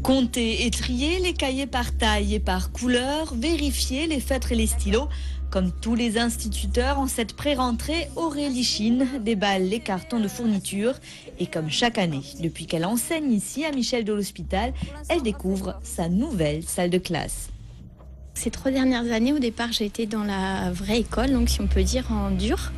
Compter et trier les cahiers par taille et par couleur, vérifier les feutres et les stylos. Comme tous les instituteurs en cette pré-rentrée, Aurélie Chine déballe les cartons de fourniture. Et comme chaque année, depuis qu'elle enseigne ici à Michel de l'Hospital, elle découvre sa nouvelle salle de classe. Ces 3 dernières années, au départ, j'ai été dans la vraie école, donc si on peut dire en dur.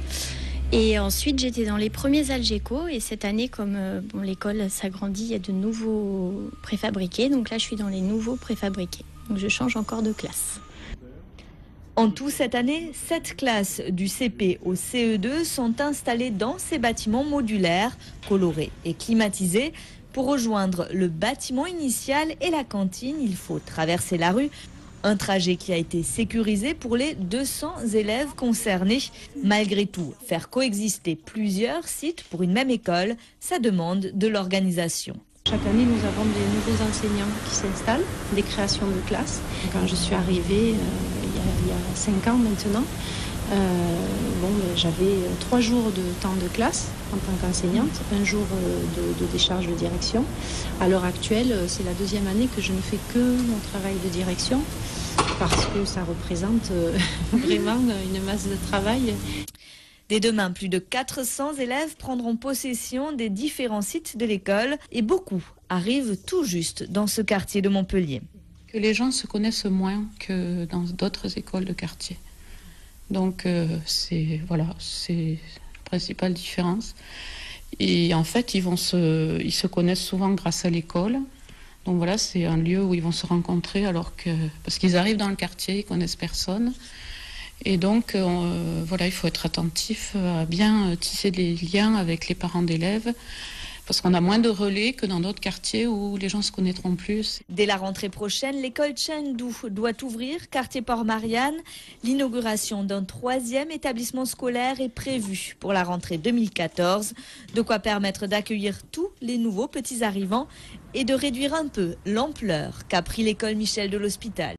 Et ensuite, j'étais dans les premiers Algeco. Et cette année, comme l'école s'agrandit, il y a de nouveaux préfabriqués. Donc là, je suis dans les nouveaux préfabriqués. Donc je change encore de classe. En tout, cette année, 7 classes du CP au CE2 sont installées dans ces bâtiments modulaires, colorés et climatisés. Pour rejoindre le bâtiment initial et la cantine, il faut traverser la rue. Un trajet qui a été sécurisé pour les 200 élèves concernés. Malgré tout, faire coexister plusieurs sites pour une même école, ça demande de l'organisation. Chaque année, nous avons des nouveaux enseignants qui s'installent, des créations de classes. Quand je suis arrivée, il y a 5 ans maintenant, j'avais 3 jours de temps de classe en tant qu'enseignante, 1 jour de décharge de direction. À l'heure actuelle, c'est la 2e année que je ne fais que mon travail de direction parce que ça représente vraiment une masse de travail. Dès demain, plus de 400 élèves prendront possession des différents sites de l'école et beaucoup arrivent tout juste dans ce quartier de Montpellier. Que les gens se connaissent moins que dans d'autres écoles de quartier. Donc c'est la principale différence. Et en fait, ils se connaissent souvent grâce à l'école. Donc voilà, c'est un lieu où ils vont se rencontrer parce qu'ils arrivent dans le quartier, ils connaissent personne. Et donc il faut être attentif à bien tisser des liens avec les parents d'élèves. Parce qu'on a moins de relais que dans d'autres quartiers où les gens se connaîtront plus. Dès la rentrée prochaine, l'école Chengdu doit ouvrir, quartier Port-Marianne. L'inauguration d'un 3e établissement scolaire est prévue pour la rentrée 2014. De quoi permettre d'accueillir tous les nouveaux petits arrivants et de réduire un peu l'ampleur qu'a pris l'école Michel de l'Hospital.